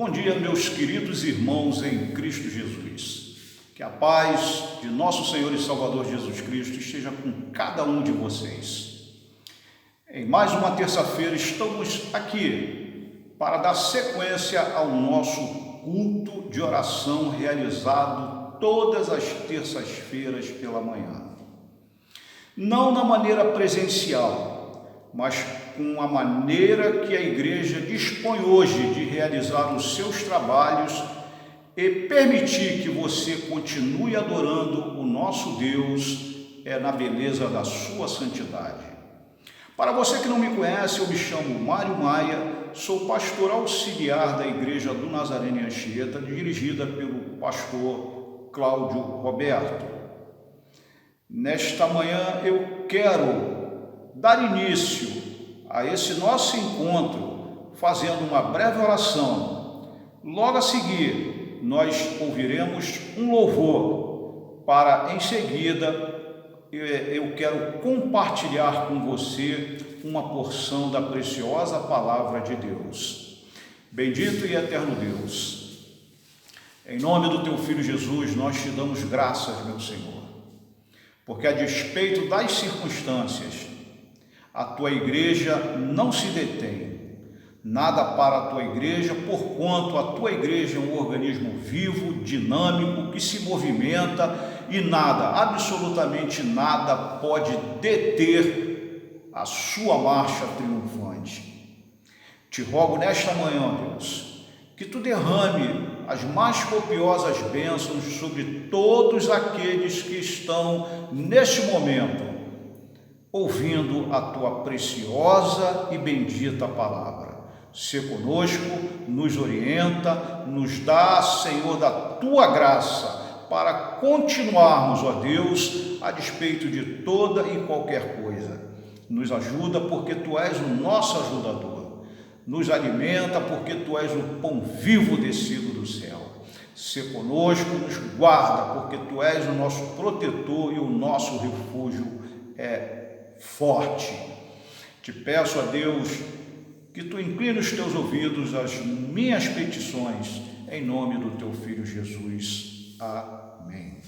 Bom dia, meus queridos irmãos em Cristo Jesus. Que a paz de nosso Senhor e Salvador Jesus Cristo esteja com cada um de vocês. Em mais uma terça-feira estamos aqui para dar sequência ao nosso culto de oração realizado todas as terças-feiras pela manhã. Não na maneira presencial, mas com a maneira que a igreja dispõe hoje de realizar os seus trabalhos e permitir que você continue adorando o nosso Deus na beleza da sua santidade. Para você que não me conhece, eu me chamo Mário Maia, sou pastor auxiliar da Igreja do Nazareno em Anchieta, dirigida pelo pastor Cláudio Roberto. Nesta manhã eu quero dar início a esse nosso encontro fazendo uma breve oração. Logo a seguir, nós ouviremos um louvor para, em seguida, eu quero compartilhar com você uma porção da preciosa palavra de Deus. Bendito e eterno Deus, em nome do teu Filho Jesus, nós te damos graças, meu Senhor, porque a despeito das circunstâncias, a tua igreja não se detém. Nada para a tua igreja, porquanto a tua igreja é um organismo vivo, dinâmico, que se movimenta e nada, absolutamente nada, pode deter a sua marcha triunfante. Te rogo nesta manhã, Deus, que tu derrame as mais copiosas bênçãos sobre todos aqueles que estão neste momento ouvindo a tua preciosa e bendita palavra. Se conosco, nos orienta, nos dá, Senhor, da tua graça para continuarmos, ó Deus, a despeito de toda e qualquer coisa. Nos ajuda porque tu és o nosso ajudador. Nos alimenta porque tu és o pão vivo descido do céu. Se conosco, nos guarda porque tu és o nosso protetor e o nosso refúgio é forte. Te peço a Deus que tu incline os teus ouvidos às minhas petições, em nome do teu Filho Jesus. Amém.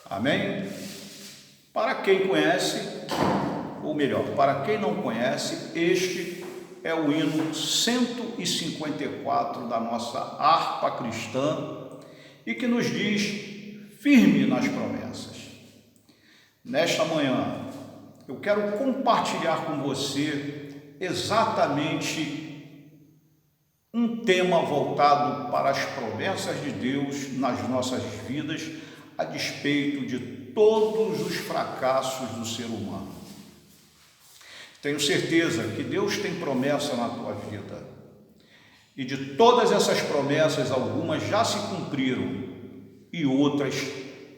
Amém? Para quem conhece, ou melhor, para quem não conhece, este é o hino 154 da nossa harpa cristã e que nos diz: firme nas promessas. Nesta manhã, eu quero compartilhar com você exatamente um tema voltado para as promessas de Deus nas nossas vidas, a despeito de todos os fracassos do ser humano. Tenho certeza que Deus tem promessa na tua vida. E de todas essas promessas, algumas já se cumpriram e outras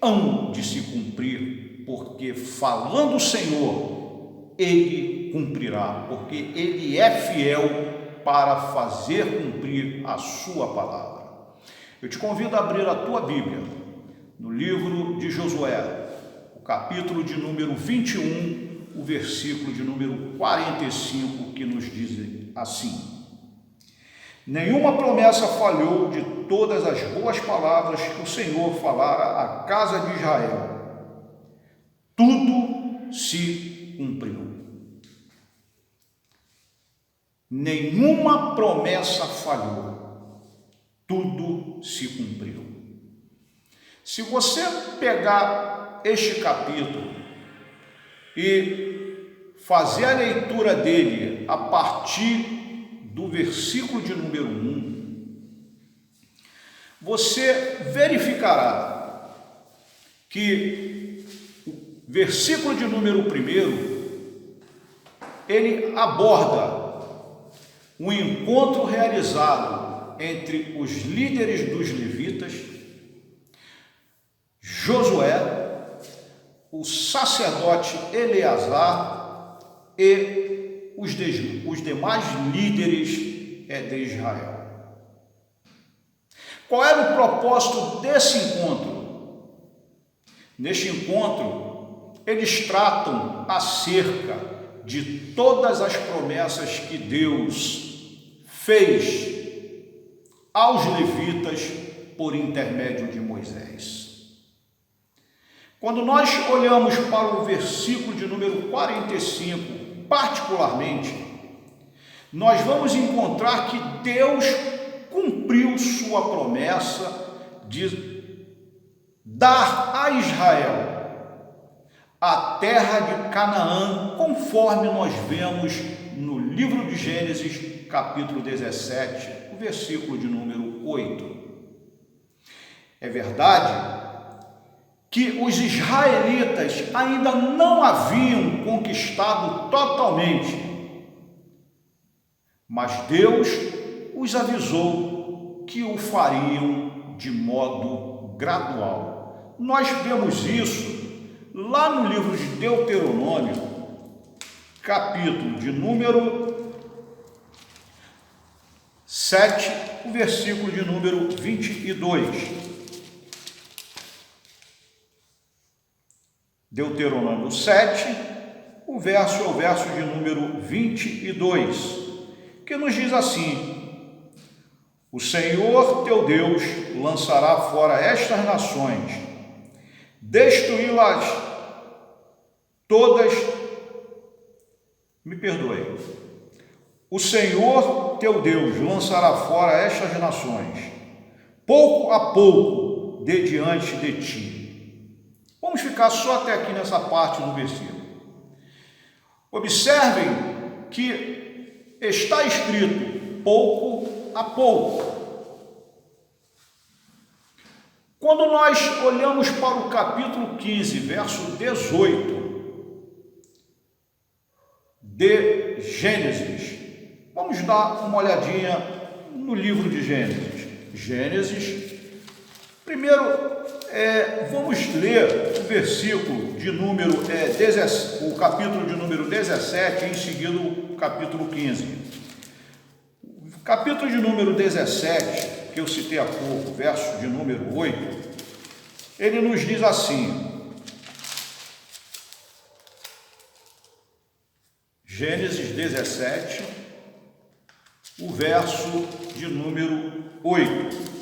hão de se cumprir, porque falando o Senhor, Ele cumprirá, porque Ele é fiel para fazer cumprir a sua palavra. Eu te convido a abrir a tua Bíblia no livro de Josué, o capítulo de número 21, o versículo de número 45, que nos diz assim: nenhuma promessa falhou de todas as boas palavras que o Senhor falara à casa de Israel. Tudo se cumpriu. Nenhuma promessa falhou. Tudo se cumpriu. Se você pegar este capítulo e fazer a leitura dele a partir do versículo de número 1, você verificará que o versículo de número 1, ele aborda um encontro realizado entre os líderes dos levitas, Josué, o sacerdote Eleazar e os demais líderes de Israel. Qual era o propósito desse encontro? Neste encontro, eles tratam acerca de todas as promessas que Deus fez aos levitas por intermédio de Moisés. Quando nós olhamos para o versículo de número 45, particularmente, nós vamos encontrar que Deus cumpriu sua promessa de dar a Israel a terra de Canaã, conforme nós vemos no livro de Gênesis, capítulo 17, o versículo de número 8. É verdade que os israelitas ainda não haviam conquistado totalmente, mas Deus os avisou que o fariam de modo gradual. Nós vemos isso lá no livro de Deuteronômio, capítulo de número 7, o versículo de número 22. Deuteronômio 7, o verso é o verso de número 22, que nos diz assim: o Senhor teu Deus lançará fora estas nações, destruí-las todas, o Senhor teu Deus lançará fora estas nações, pouco a pouco, de diante de ti. Vamos ficar só até aqui nessa parte do versículo. Observem que está escrito pouco a pouco. Quando nós olhamos para o capítulo 15, verso 18 de Gênesis, vamos dar uma olhadinha no livro de Gênesis. Primeiro, vamos ler o versículo de número, o capítulo de número 17 e em seguida o capítulo 15. O capítulo de número 17, que eu citei há pouco, verso de número 8, ele nos diz assim: Gênesis 17, o verso de número 8,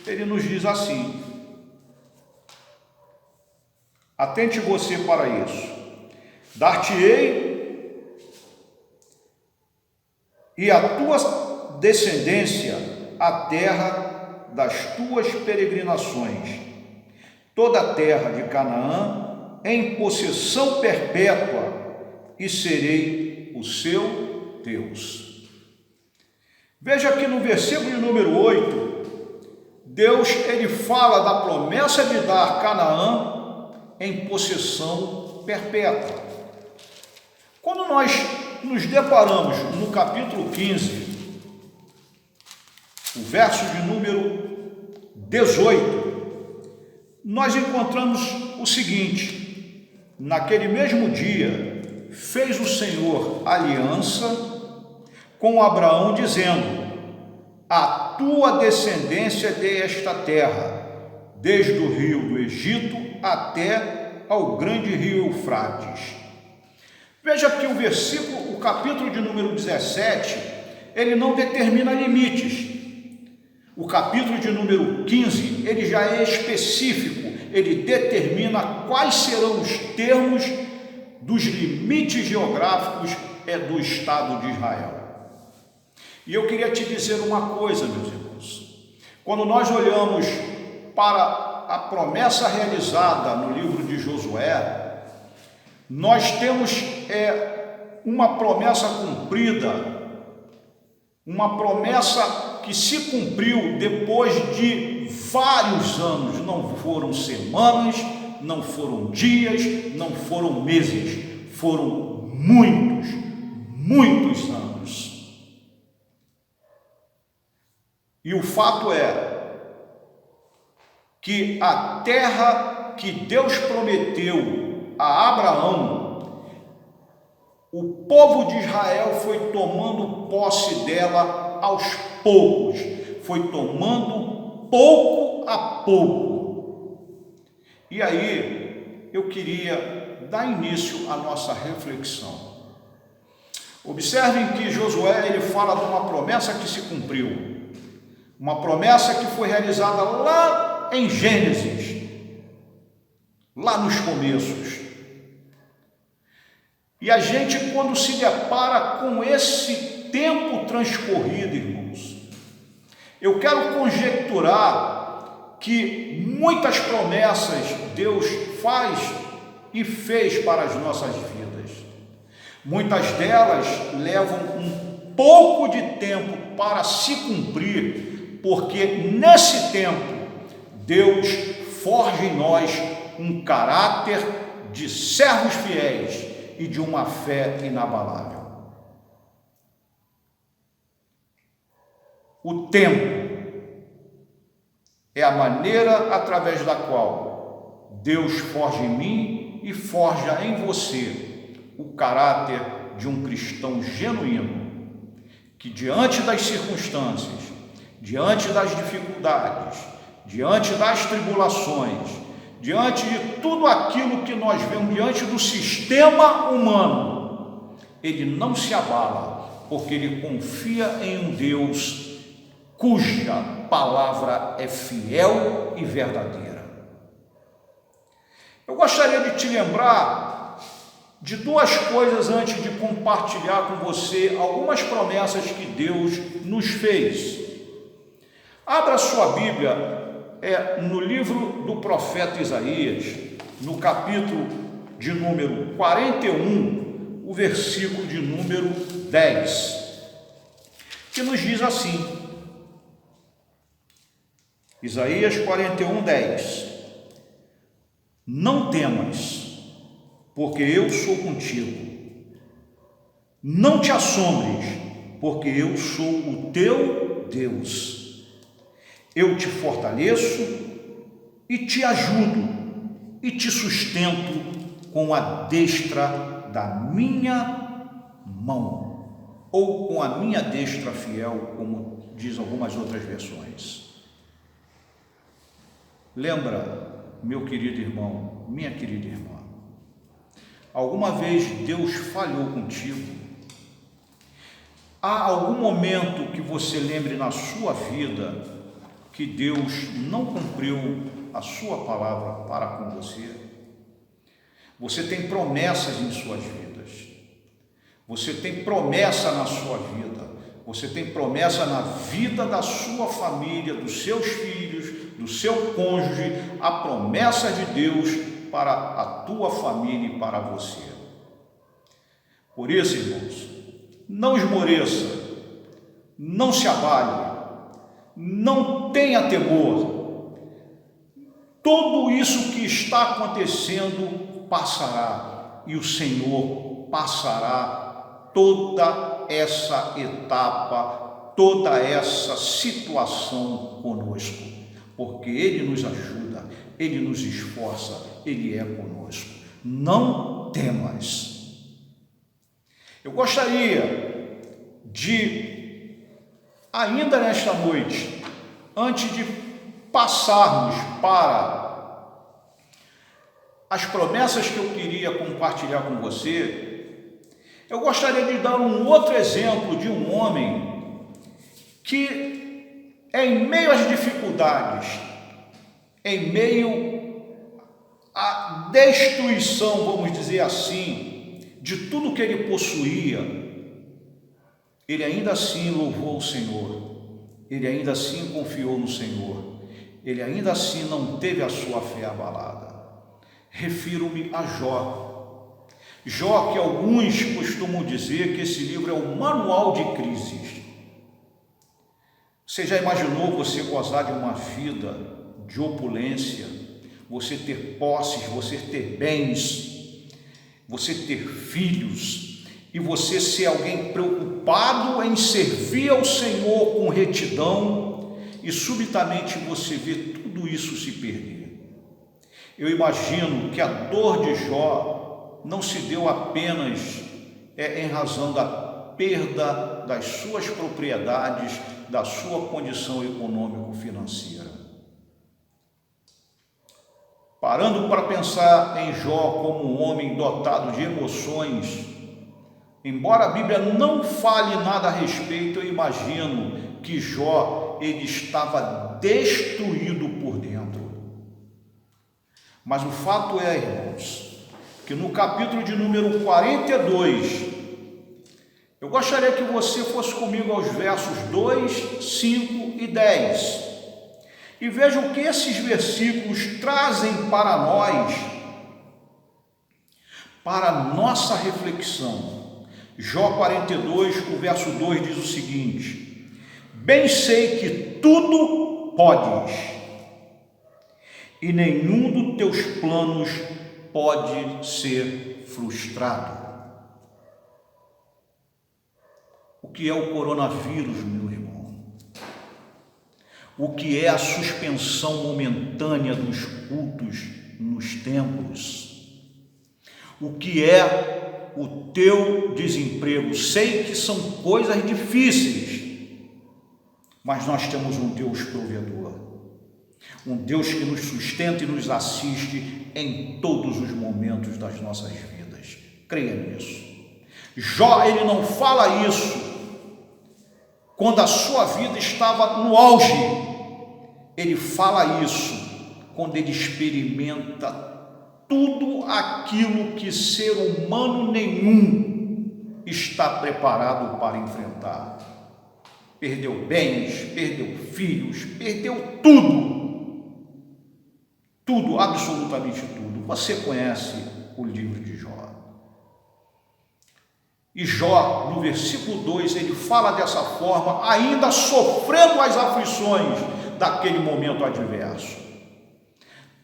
ele nos diz assim: atente você para isso. Dar-te-ei e a tua descendência a terra das tuas peregrinações, toda a terra de Canaã, em possessão perpétua, e serei o seu Deus. Veja que no versículo de número 8, Deus ele fala da promessa de dar Canaã em possessão perpétua. Quando nós nos deparamos no capítulo 15, o verso de número 18, nós encontramos o seguinte: naquele mesmo dia fez o Senhor aliança com Abraão, dizendo: a tua descendência dê esta terra, desde o rio do Egito até ao grande rio Eufrates. Veja que o capítulo de número 17, ele não determina limites. O capítulo de número 15, ele já é específico, ele determina quais serão os termos dos limites geográficos do Estado de Israel. E eu queria te dizer uma coisa, meus irmãos. Quando nós olhamos para a promessa realizada no livro de Josué, nós temos uma promessa cumprida, uma promessa que se cumpriu depois de vários anos. Não foram semanas, não foram dias, não foram meses, foram muitos anos. E o fato é que a terra que Deus prometeu a Abraão, o povo de Israel foi tomando posse dela aos poucos, foi tomando pouco a pouco. E aí eu queria dar início à nossa reflexão. Observem que Josué ele fala de uma promessa que se cumpriu. Uma promessa que foi realizada lá em Gênesis, lá nos começos. E a gente, quando se depara com esse tempo transcorrido, irmãos, eu quero conjecturar que muitas promessas Deus faz e fez para as nossas vidas. Muitas delas levam um pouco de tempo para se cumprir, porque nesse tempo Deus forja em nós um caráter de servos fiéis e de uma fé inabalável. O tempo é a maneira através da qual Deus forja em mim e forja em você o caráter de um cristão genuíno, que diante das circunstâncias, diante das dificuldades, diante das tribulações, diante de tudo aquilo que nós vemos, diante do sistema humano, ele não se abala, porque ele confia em um Deus cuja palavra é fiel e verdadeira. Eu gostaria de te lembrar de duas coisas antes de compartilhar com você algumas promessas que Deus nos fez. Abra sua Bíblia no livro do profeta Isaías, no capítulo de número 41, o versículo de número 10, que nos diz assim, Isaías 41, 10: Não temas, porque eu sou contigo. Não te assombres, porque eu sou o teu Deus. Eu te fortaleço e te ajudo e te sustento com a destra da minha mão, ou com a minha destra fiel, como diz algumas outras versões. Lembra, meu querido irmão, minha querida irmã, alguma vez Deus falhou contigo? Há algum momento que você lembre na sua vida que Deus não cumpriu a sua palavra para com você? Você tem promessas em suas vidas, você tem promessa na sua vida, você tem promessa na vida da sua família, dos seus filhos, do seu cônjuge, a promessa de Deus para a tua família e para você. Por isso, irmãos, não esmoreça, não se abale, não tenha temor. Tudo isso que está acontecendo passará, e o Senhor passará toda essa etapa, toda essa situação conosco, porque Ele nos ajuda, Ele nos esforça, Ele é conosco. Não temas. Eu gostaria de, ainda nesta noite, antes de passarmos para as promessas que eu queria compartilhar com você, eu gostaria de dar um outro exemplo de um homem que, em meio às dificuldades, em meio à destruição, vamos dizer assim, de tudo que ele possuía, ele ainda assim louvou o Senhor, ele ainda assim confiou no Senhor, ele ainda assim não teve a sua fé abalada. Refiro-me a Jó. Jó, que alguns costumam dizer que esse livro é o manual de crises. Você já imaginou você gozar de uma vida de opulência, você ter posses, você ter bens, você ter filhos, e você ser alguém preocupado em servir ao Senhor com retidão, e subitamente você vê tudo isso se perder? Eu imagino que a dor de Jó não se deu apenas em razão da perda das suas propriedades, da sua condição econômico-financeira. Parando para pensar em Jó como um homem dotado de emoções, embora a Bíblia não fale nada a respeito, eu imagino que Jó, ele estava destruído por dentro. Mas o fato é, irmãos, que no capítulo de número 42, eu gostaria que você fosse comigo aos versos 2, 5 e 10. E veja o que esses versículos trazem para nós, para a nossa reflexão. Jó 42, o verso 2 diz o seguinte: bem sei que tudo podes, e nenhum dos teus planos pode ser frustrado. O que é o coronavírus, meu irmão? O que é a suspensão momentânea dos cultos nos templos? O que é o teu desemprego? Sei que são coisas difíceis, mas nós temos um Deus provedor, um Deus que nos sustenta e nos assiste em todos os momentos das nossas vidas. Creia nisso. Jó, ele não fala isso quando a sua vida estava no auge, ele fala isso quando ele experimenta tudo aquilo que ser humano nenhum está preparado para enfrentar. Perdeu bens, perdeu filhos, perdeu tudo, absolutamente tudo. Você conhece o livro de Jó. E Jó, no versículo 2, ele fala dessa forma, ainda sofrendo as aflições daquele momento adverso.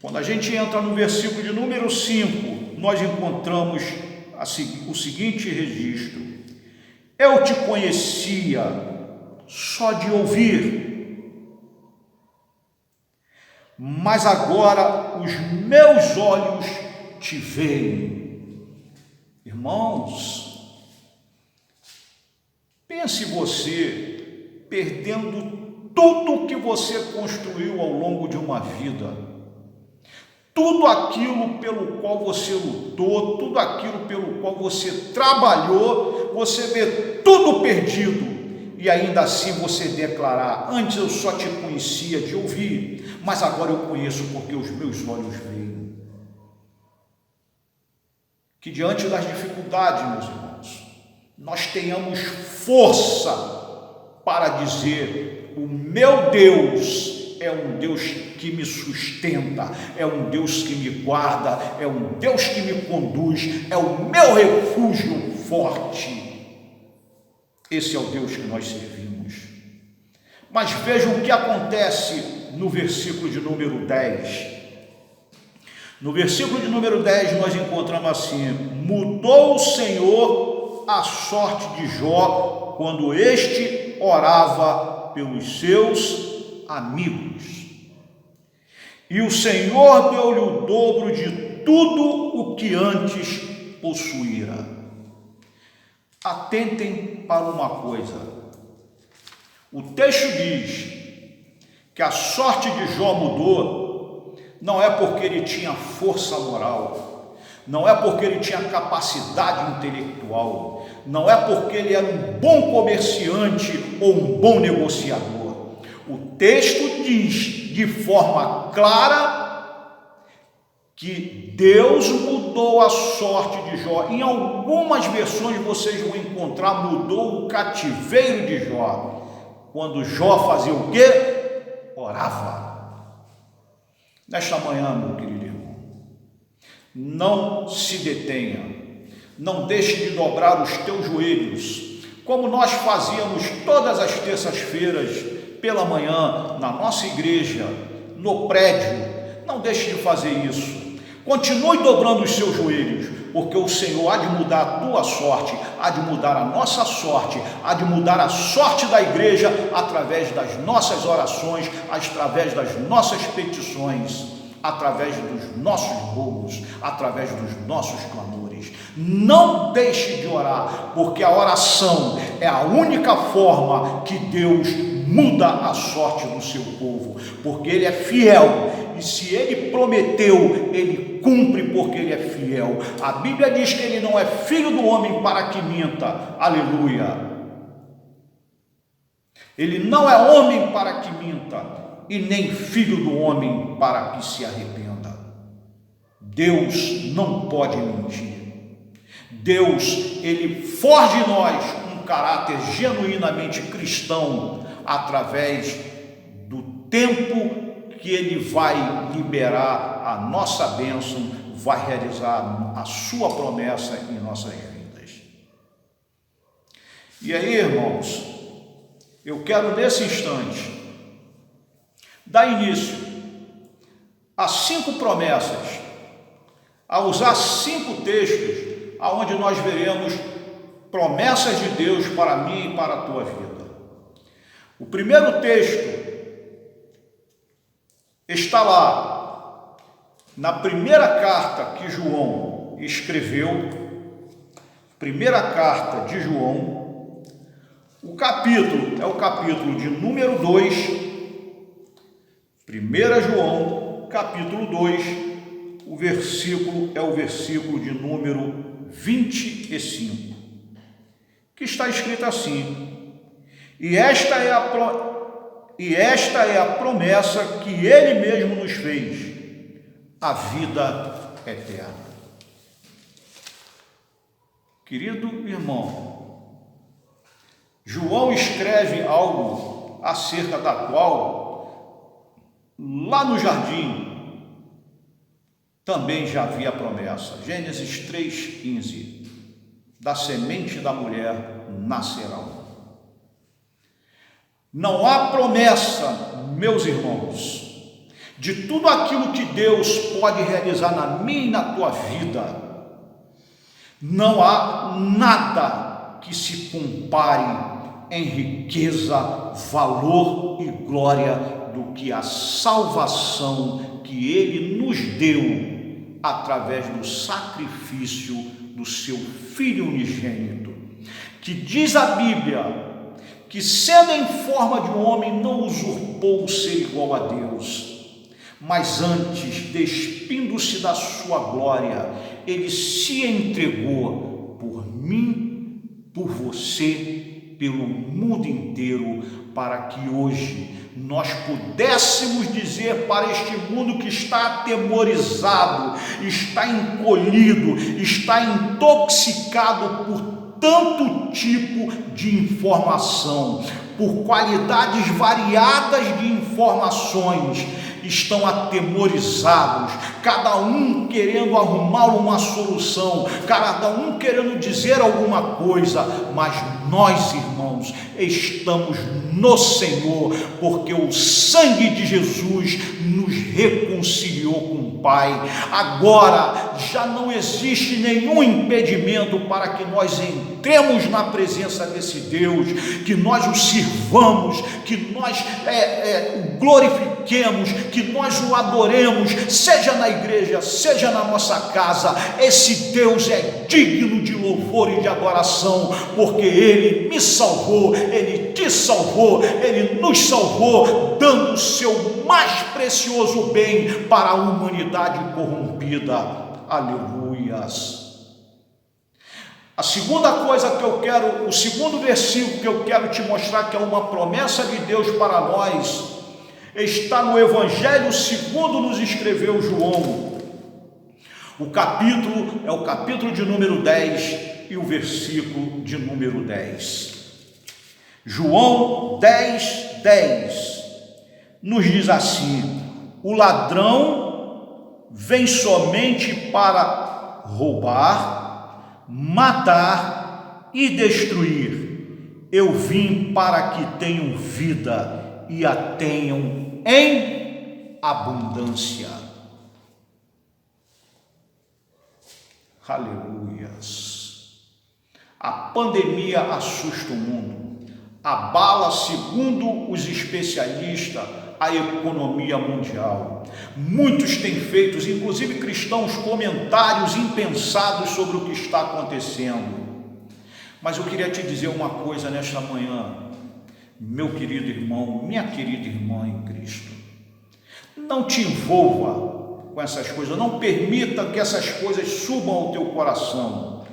Quando a gente entra no versículo de número 5, nós encontramos o seguinte registro: eu te conhecia só de ouvir, mas agora os meus olhos te veem. Irmãos, pense você perdendo tudo que você construiu ao longo de uma vida, tudo aquilo pelo qual você lutou, tudo aquilo pelo qual você trabalhou, você vê tudo perdido, e ainda assim você declarar: antes eu só te conhecia de ouvir, mas agora eu conheço porque os meus olhos veem. Que diante das dificuldades, meus irmãos, nós tenhamos força para dizer: o meu Deus é um Deus que me sustenta, é um Deus que me guarda, é um Deus que me conduz, é o meu refúgio forte. Esse é o Deus que nós servimos. Mas vejam o que acontece no versículo de número 10. No versículo de número 10 nós encontramos assim: mudou o Senhor a sorte de Jó quando este orava pelos seus amigos, e o Senhor deu-lhe o dobro de tudo o que antes possuíra. Atentem para uma coisa: o texto diz que a sorte de Jó mudou, não é porque ele tinha força moral, não é porque ele tinha capacidade intelectual, não é porque ele era um bom comerciante ou um bom negociador. O texto diz de forma clara que Deus mudou a sorte de Jó. Em algumas versões vocês vão encontrar: mudou o cativeiro de Jó. Quando Jó fazia o quê? Orava. Nesta manhã, meu querido irmão, não se detenha, não deixe de dobrar os teus joelhos, como nós fazíamos todas as terças-feiras pela manhã na nossa igreja, no prédio. Não deixe de fazer isso. Continue dobrando os seus joelhos, porque o Senhor há de mudar a tua sorte, há de mudar a nossa sorte, há de mudar a sorte da igreja através das nossas orações, através das nossas petições, através dos nossos rogos, através dos nossos clamores. Não deixe de orar, porque a oração é a única forma que Deus muda a sorte do seu povo, porque Ele é fiel, e se Ele prometeu, Ele cumpre, porque Ele é fiel. A Bíblia diz que Ele não é filho do homem para que minta, aleluia. Ele não é homem para que minta, e nem filho do homem para que se arrependa. Deus não pode mentir. Deus, Ele forja em nós um caráter genuinamente cristão através do tempo que Ele vai liberar a nossa bênção, vai realizar a sua promessa em nossas vidas. E aí, irmãos, eu quero nesse instante dar início a 5 promessas, a usar 5 textos aonde nós veremos promessas de Deus para mim e para a tua vida. O primeiro texto está lá na primeira carta que João escreveu, primeira carta de João, o capítulo é o capítulo de número 2, 1 João, capítulo 2, o versículo é o versículo de número 25, que está escrito assim: e esta é a promessa que Ele mesmo nos fez, a vida eterna. Querido irmão, João escreve algo acerca da qual, lá no jardim, também já havia promessa. Gênesis 3,15: da semente da mulher nascerão. Não há promessa, meus irmãos, de tudo aquilo que Deus pode realizar na minha e na tua vida. Não há nada que se compare em riqueza, valor e glória do que a salvação que Ele nos deu através do sacrifício do seu Filho unigênito, que diz a Bíblia que, sendo em forma de homem, não usurpou o ser igual a Deus, mas antes, despindo-se da sua glória, Ele se entregou por mim, por você, pelo mundo inteiro, para que hoje nós pudéssemos dizer para este mundo que está atemorizado, está encolhido, está intoxicado por tanto tipo de informação, por qualidades variadas de informações, estão atemorizados, cada um querendo arrumar uma solução, cada um querendo dizer alguma coisa, mas nós, irmãos, estamos no Senhor, porque o sangue de Jesus nos reconciliou com o Pai. Agora já não existe nenhum impedimento para que nós entremos na presença desse Deus, que nós o sirvamos, que nós o glorifiquemos, que nós o adoremos, seja na igreja, seja na nossa casa. Esse Deus é digno de louvor e de adoração, porque Ele me salvou, Ele te salvou, Ele nos salvou, dando o seu mais precioso bem para a humanidade corrompida. Aleluias. A segunda coisa que eu quero, o segundo versículo que eu quero te mostrar, que é uma promessa de Deus para nós, está no Evangelho segundo nos escreveu João. O capítulo é o capítulo de número 10 e o versículo de número 10. João 10, 10 nos diz assim: o ladrão vem somente para roubar, matar e destruir. Eu vim para que tenham vida e a tenham em abundância. Aleluias. A pandemia assusta o mundo, abala, segundo os especialistas, a economia mundial. Muitos têm feito, inclusive cristãos, comentários impensados sobre o que está acontecendo. Mas eu queria te dizer uma coisa nesta manhã, meu querido irmão, minha querida irmã em Cristo. Não te envolva com essas coisas, não permita que essas coisas subam ao teu coração.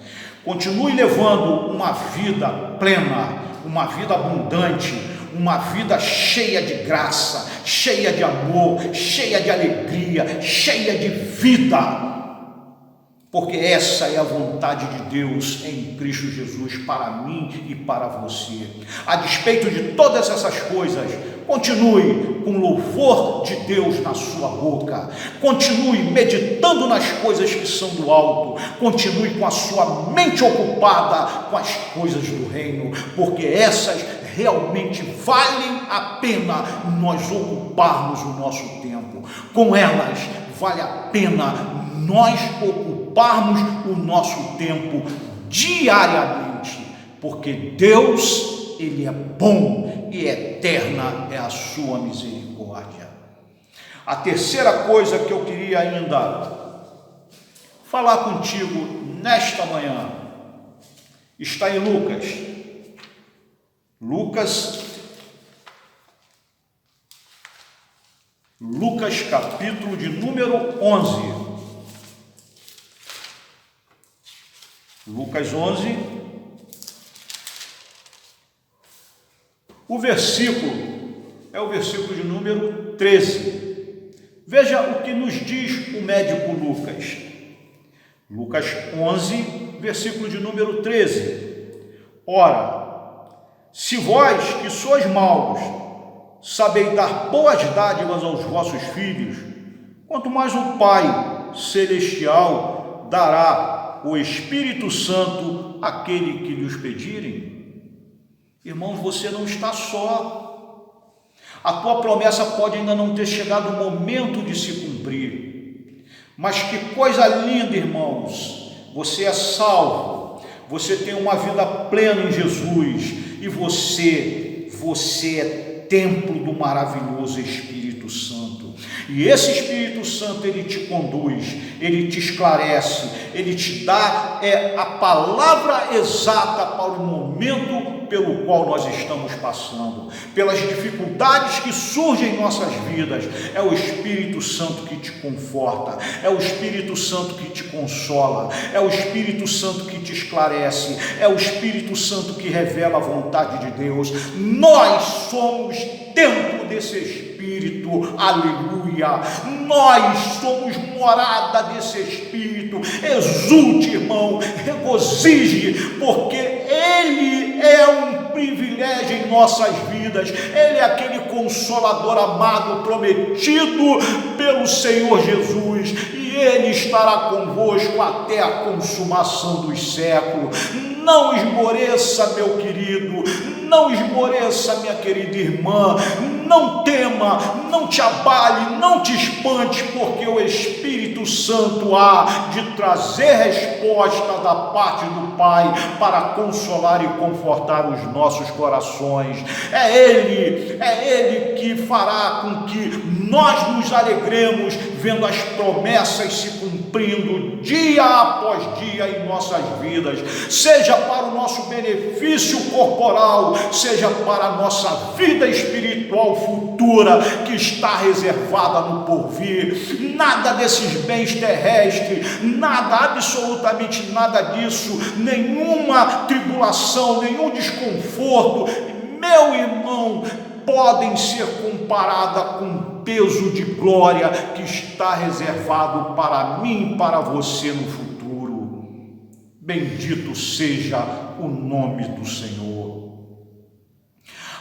Continue levando uma vida plena, uma vida abundante, uma vida cheia de graça, cheia de amor, cheia de alegria, cheia de vida, porque essa é a vontade de Deus em Cristo Jesus para mim e para você. A despeito de todas essas coisas, continue com o louvor de Deus na sua boca, continue meditando nas coisas que são do alto, continue com a sua mente ocupada com as coisas do reino, porque essas realmente valem a pena nós ocuparmos o nosso tempo. Com elas vale a pena nós ocuparmos o nosso tempo diariamente, porque Deus, Ele é bom e eterna é a sua misericórdia. A terceira coisa que eu queria ainda falar contigo nesta manhã está em Lucas capítulo de número 11. Lucas 11, o versículo é o versículo de número 13. Veja o que nos diz o médico Lucas. Lucas 11, versículo de número 13. Ora, se vós que sois maus, sabeis dar boas dádivas aos vossos filhos, quanto mais o Pai Celestial dará o Espírito Santo àquele que lhes pedirem. Irmãos, você não está só. A tua promessa pode ainda não ter chegado o momento de se cumprir, mas que coisa linda, irmãos, você é salvo, você tem uma vida plena em Jesus, e você é templo do maravilhoso Espírito Santo. E esse Espírito Santo, ele te conduz, ele te esclarece, ele te dá a palavra exata para o momento pelo qual nós estamos passando, pelas dificuldades que surgem em nossas vidas. É o Espírito Santo que te conforta, é o Espírito Santo que te consola, é o Espírito Santo que te esclarece, é o Espírito Santo que revela a vontade de Deus. Nós somos templo desse Espírito, aleluia, nós somos morada desse Espírito. Exulte, irmão, regozije, porque Ele é um privilégio em nossas vidas, Ele é aquele Consolador amado, prometido pelo Senhor Jesus, e Ele estará convosco até a consumação dos séculos. Não esmoreça, meu querido, não esmoreça, minha querida irmã, não tema, não te abale, não te espante, porque o Espírito Santo há de trazer resposta da parte do Pai para consolar e confortar os nossos corações. É Ele que fará com que nós nos alegremos vendo as promessas se cumprindo dia após dia em nossas vidas, seja para o nosso benefício corporal, seja para a nossa vida espiritual futura, que está reservada no porvir. Nada desses bens terrestres, nada, absolutamente nada disso, nenhuma tribulação, nenhum desconforto, meu irmão, podem ser comparadas com o peso de glória que está reservado para mim e para você no futuro. Bendito seja o nome do Senhor.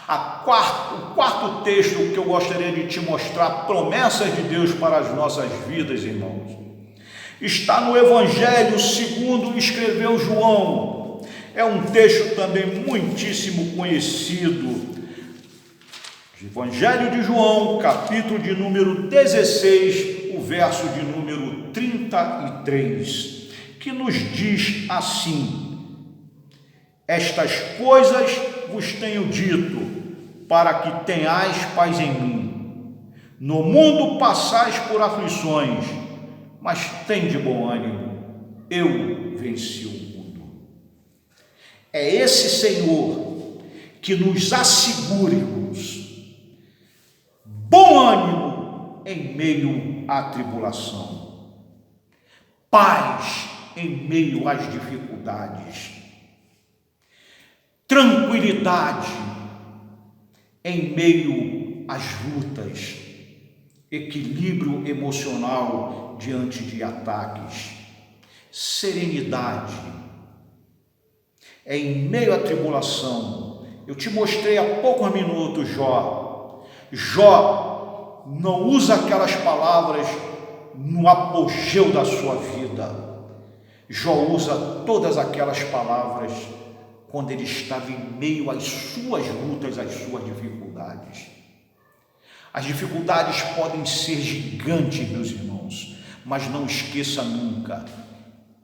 O quarto texto que eu gostaria de te mostrar, promessas de Deus para as nossas vidas, irmãos, está no Evangelho segundo escreveu João. É um texto também muitíssimo conhecido. Evangelho de João, capítulo de número 16, o verso de número 33, que nos diz assim: estas coisas vos tenho dito, para que tenhais paz em mim. No mundo passais por aflições, mas tende bom ânimo, eu venci o mundo. É esse Senhor que nos assegura, irmãos, bom ânimo em meio à tribulação, paz em meio às dificuldades, tranquilidade em meio às lutas, equilíbrio emocional diante de ataques, serenidade em meio à tribulação. Eu te mostrei há poucos minutos Jó não usa aquelas palavras no apogeu da sua vida. Jó usa todas aquelas palavras quando ele estava em meio às suas lutas, às suas dificuldades. As dificuldades podem ser gigantes, meus irmãos, mas não esqueça nunca,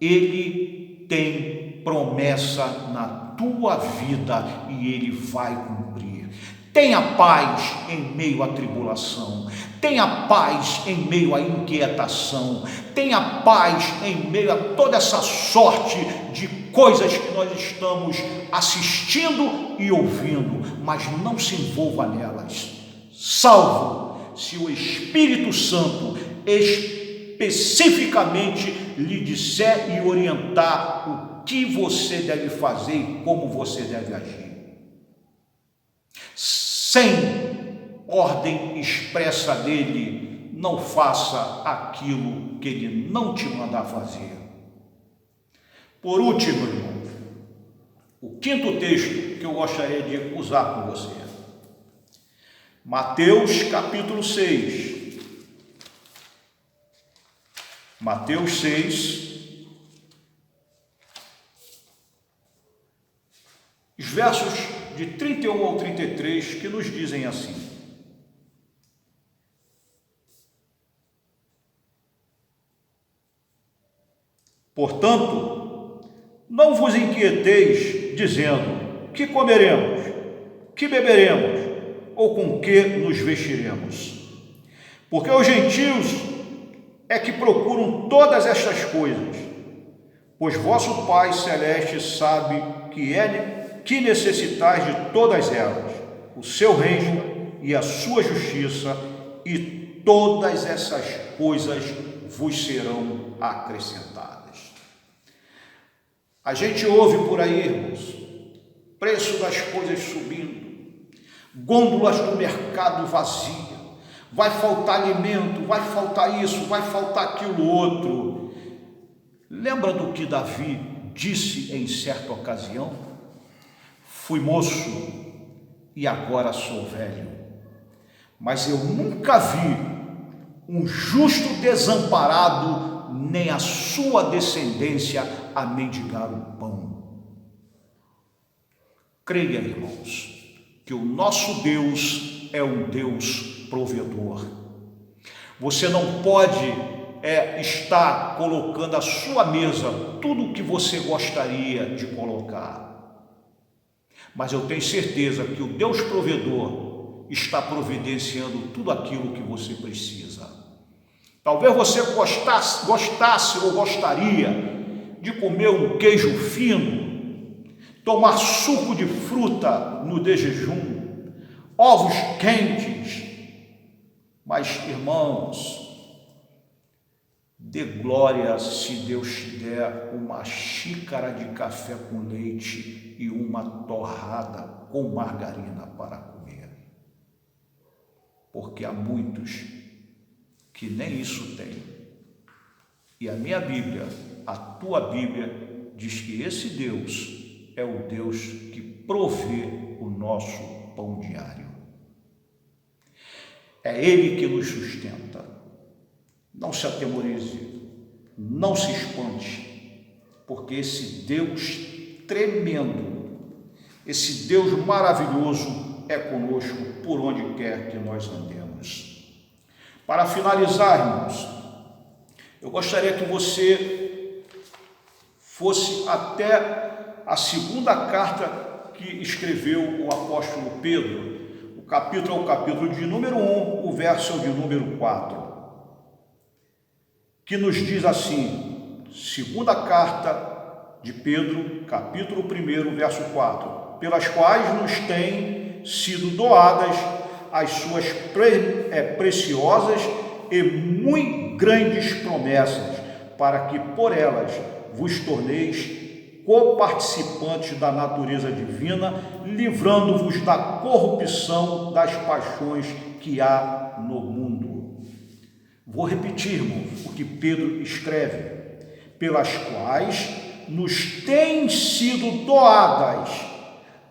Ele tem promessa na tua vida e Ele vai cumprir. Tenha paz em meio à tribulação, tenha paz em meio à inquietação, tenha paz em meio a toda essa sorte de coisas que nós estamos assistindo e ouvindo, mas não se envolva nelas, salvo se o Espírito Santo especificamente lhe disser e orientar o que você deve fazer e como você deve agir. Sem ordem expressa dele, não faça aquilo que ele não te mandar fazer. Por último, irmão, o quinto texto que eu gostaria de usar com você, Mateus capítulo 6. Mateus 6, os versos de 31 ao 33, que nos dizem assim: portanto, não vos inquieteis, dizendo: que comeremos, que beberemos, ou com que nos vestiremos? Porque os gentios é que procuram todas estas coisas, pois vosso Pai Celeste sabe que necessitais de todas elas, o seu reino e a sua justiça, e todas essas coisas vos serão acrescentadas. A gente ouve por aí, irmãos, preço das coisas subindo, gôndolas do mercado vazia, vai faltar alimento, vai faltar isso, vai faltar aquilo outro. Lembra do que Davi disse em certa ocasião? Fui moço e agora sou velho, mas eu nunca vi um justo desamparado, nem a sua descendência a mendigar o pão. Creia, irmãos, que o nosso Deus é um Deus provedor. Você não pode estar colocando à sua mesa tudo o que você gostaria de colocar, mas eu tenho certeza que o Deus provedor está providenciando tudo aquilo que você precisa. Talvez você gostasse ou gostaria de comer um queijo fino, tomar suco de fruta no de jejum, ovos quentes, mas, irmãos, dê glória se Deus te der uma xícara de café com leite e uma torrada com margarina para comer, porque há muitos que nem isso têm. E a minha Bíblia, a tua Bíblia, diz que esse Deus é o Deus que provê o nosso pão diário. É Ele que nos sustenta. Não se atemorize, não se espante, porque esse Deus tremendo, esse Deus maravilhoso é conosco por onde quer que nós andemos. Para finalizar, irmãos, eu gostaria que você fosse até a segunda carta que escreveu o apóstolo Pedro. O capítulo é o capítulo de número 1, o verso é o de número 4, que nos diz assim, segunda carta de Pedro, capítulo 1, verso 4, pelas quais nos têm sido doadas as suas preciosas e muito grandes promessas, para que por elas vos torneis coparticipantes da natureza divina, livrando-vos da corrupção das paixões que há no mundo. Vou repetir, irmãos, o que Pedro escreve, pelas quais nos têm sido doadas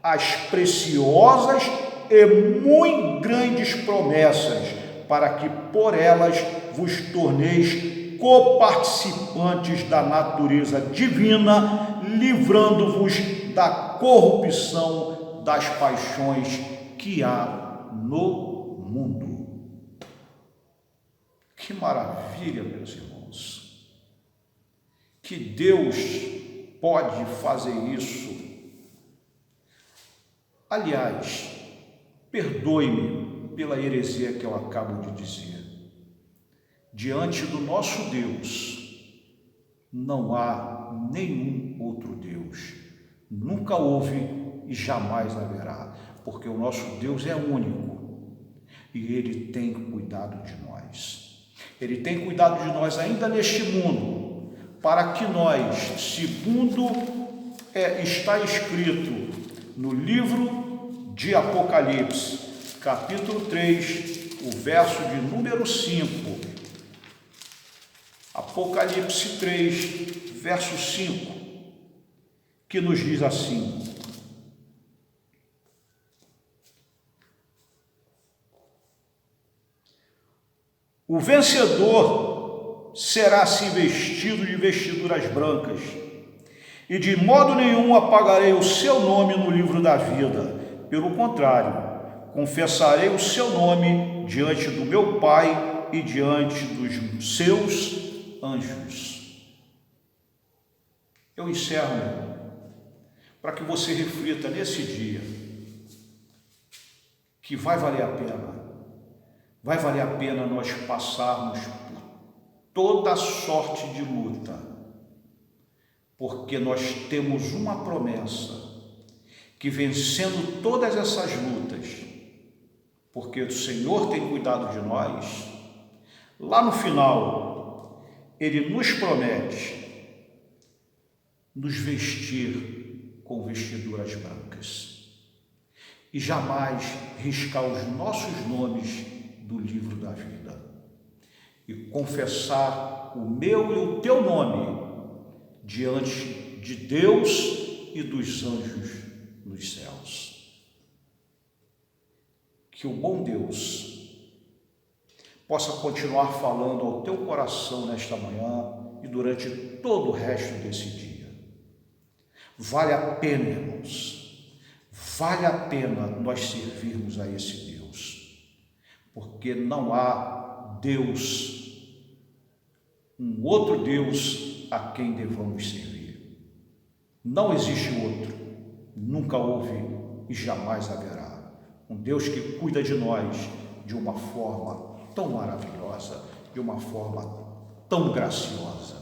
as preciosas e muito grandes promessas, para que por elas vos torneis coparticipantes da natureza divina, livrando-vos da corrupção das paixões que há no mundo. Que maravilha, meus irmãos! Que Deus pode fazer isso. Aliás, perdoe-me pela heresia que eu acabo de dizer. Diante do nosso Deus, não há nenhum outro Deus. Nunca houve e jamais haverá, porque o nosso Deus é único e Ele tem cuidado de nós. Ele tem cuidado de nós ainda neste mundo, para que nós, segundo está escrito no livro de Apocalipse, capítulo 3, o verso de número 5, Apocalipse 3, verso 5, que nos diz assim: o vencedor será assim vestido de vestiduras brancas, e de modo nenhum apagarei o seu nome no livro da vida. Pelo contrário, confessarei o seu nome diante do meu Pai e diante dos seus anjos. Eu encerro, meu irmão, para que você reflita nesse dia que vai valer a pena nós passarmos por toda sorte de luta, porque nós temos uma promessa, que vencendo todas essas lutas, porque o Senhor tem cuidado de nós, lá no final, Ele nos promete nos vestir com vestiduras brancas e jamais riscar os nossos nomes do livro da vida e confessar o meu e o teu nome diante de Deus e dos anjos nos céus. Que o bom Deus possa continuar falando ao teu coração nesta manhã e durante todo o resto desse dia. Vale a pena, irmãos, vale a pena nós servirmos a esse Deus, porque não há Deus, um outro Deus a quem devamos servir. Não existe outro, nunca houve e jamais haverá. Um Deus que cuida de nós de uma forma tão maravilhosa, de uma forma tão graciosa.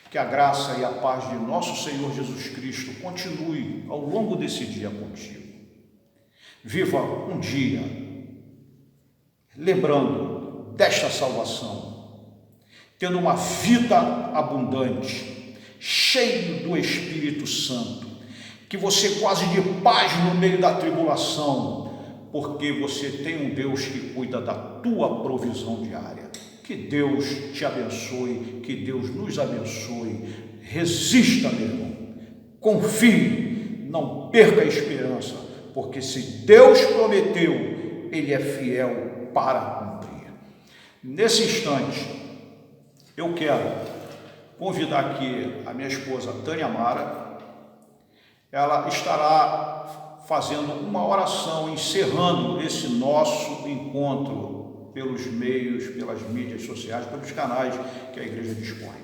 Que a graça e a paz de nosso Senhor Jesus Cristo continue ao longo desse dia contigo. Viva um dia lembrando desta salvação, tendo uma vida abundante, cheio do Espírito Santo, que você quase de paz no meio da tribulação, porque você tem um Deus que cuida da tua provisão diária. Que Deus te abençoe, que Deus nos abençoe. Resista, meu irmão, confie, não perca a esperança, porque se Deus prometeu, Ele é fiel para cumprir. Nesse instante, eu quero convidar aqui a minha esposa Tânia Mara. Ela estará fazendo uma oração, encerrando esse nosso encontro pelos meios, pelas mídias sociais, pelos canais que a igreja dispõe.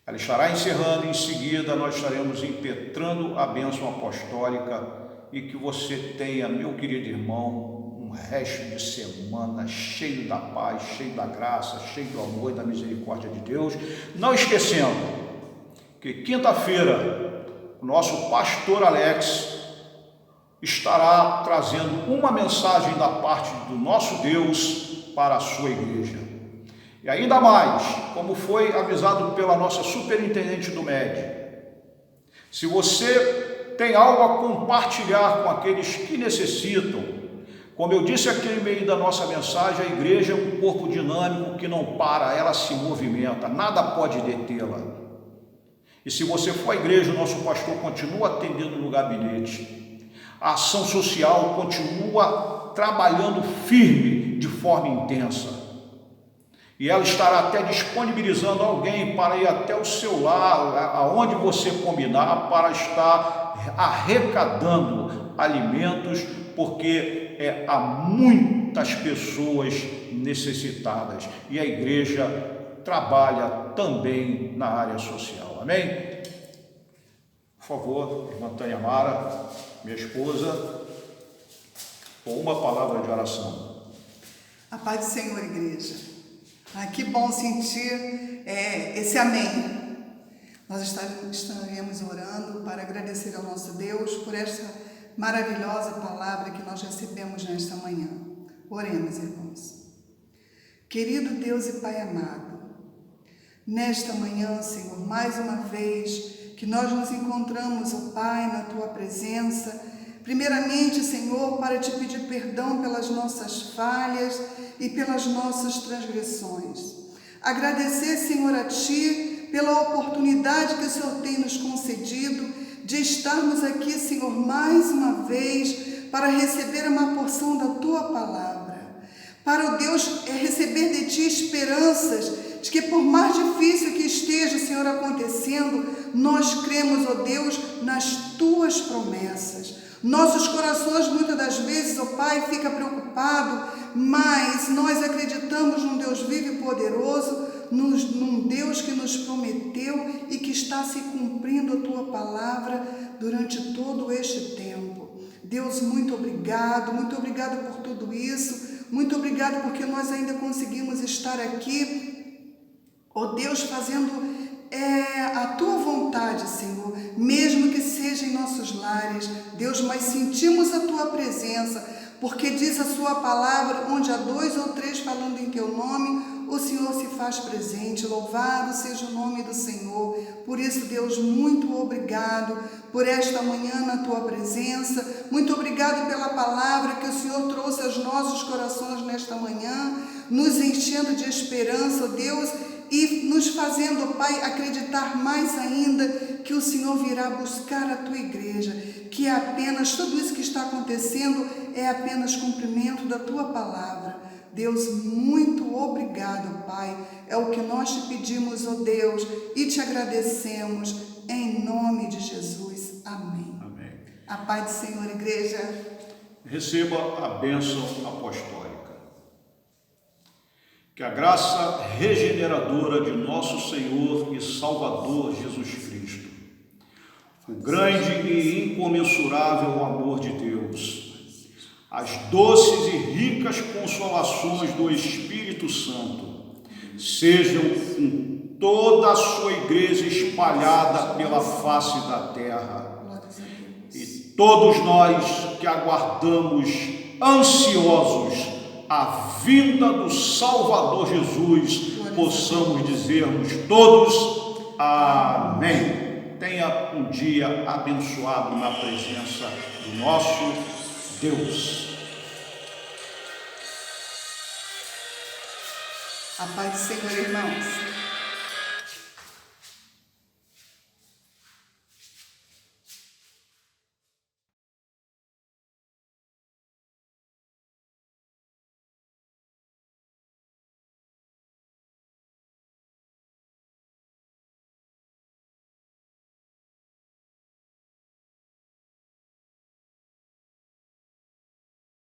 Ela estará encerrando, em seguida nós estaremos impetrando a bênção apostólica, e que você tenha, meu querido irmão, um resto de semana cheio da paz, cheio da graça, cheio do amor e da misericórdia de Deus. Não esquecendo que quinta-feira o nosso pastor Alex estará trazendo uma mensagem da parte do nosso Deus para a sua igreja. E ainda mais, como foi avisado pela nossa superintendente do MED, se você tem algo a compartilhar com aqueles que necessitam, como eu disse aqui no meio da nossa mensagem, a igreja é um corpo dinâmico que não para, ela se movimenta, nada pode detê-la. E se você for à igreja, o nosso pastor continua atendendo no gabinete, a ação social continua trabalhando firme, de forma intensa. E ela estará até disponibilizando alguém para ir até o seu lar, aonde você combinar, para estar arrecadando alimentos, porque há muitas pessoas necessitadas e a igreja trabalha também na área social. Amém? Por favor, irmã Tânia Mara, minha esposa, com uma palavra de oração. A paz do Senhor, igreja. Que bom sentir esse amém. Nós estaremos orando para agradecer ao nosso Deus por esta maravilhosa palavra que nós recebemos nesta manhã. Oremos, irmãos. Querido Deus e Pai amado, nesta manhã, Senhor, mais uma vez que nós nos encontramos, ó Pai, na Tua presença, primeiramente, Senhor, para te pedir perdão pelas nossas falhas e pelas nossas transgressões. Agradecer, Senhor, a Ti pela oportunidade que o Senhor tem nos concedido de estarmos aqui, Senhor, mais uma vez para receber uma porção da Tua palavra. Para, ó Deus, receber de Ti esperanças de que por mais difícil que esteja, Senhor, acontecendo, nós cremos, ó Deus, nas Tuas promessas. Nossos corações, muitas das vezes, ó Pai, fica preocupado, mas nós acreditamos num Deus vivo e poderoso, num Deus que nos prometeu e que está se cumprindo a Tua palavra durante todo este tempo. Deus, muito obrigado por tudo isso, muito obrigado porque nós ainda conseguimos estar aqui, ó Deus, fazendo a Tua vontade, Senhor, mesmo que seja em nossos lares, Deus, mas sentimos a Tua presença, porque diz a Sua palavra, onde há 2 ou 3 falando em Teu nome, o Senhor se faz presente. Louvado seja o nome do Senhor. Por isso, Deus, muito obrigado por esta manhã na Tua presença, muito obrigado pela palavra que o Senhor trouxe aos nossos corações nesta manhã, nos enchendo de esperança, Deus, e nos fazendo, Pai, acreditar mais ainda que o Senhor virá buscar a Tua igreja, que é apenas, tudo isso que está acontecendo é apenas cumprimento da Tua palavra. Deus, muito obrigado, Pai, é o que nós te pedimos, ó Deus, e te agradecemos, em nome de Jesus. Amém. Amém. A paz do Senhor, igreja. Receba a bênção apostólica. Que a graça regeneradora de nosso Senhor e Salvador Jesus Cristo, o grande e incomensurável amor de Deus, as doces e ricas consolações do Espírito Santo, sejam com toda a sua igreja espalhada pela face da terra, e todos nós que aguardamos ansiosos a vinda do Salvador Jesus, possamos dizermos todos amém. Tenha um dia abençoado na presença do nosso Deus. A paz do Senhor, irmãos.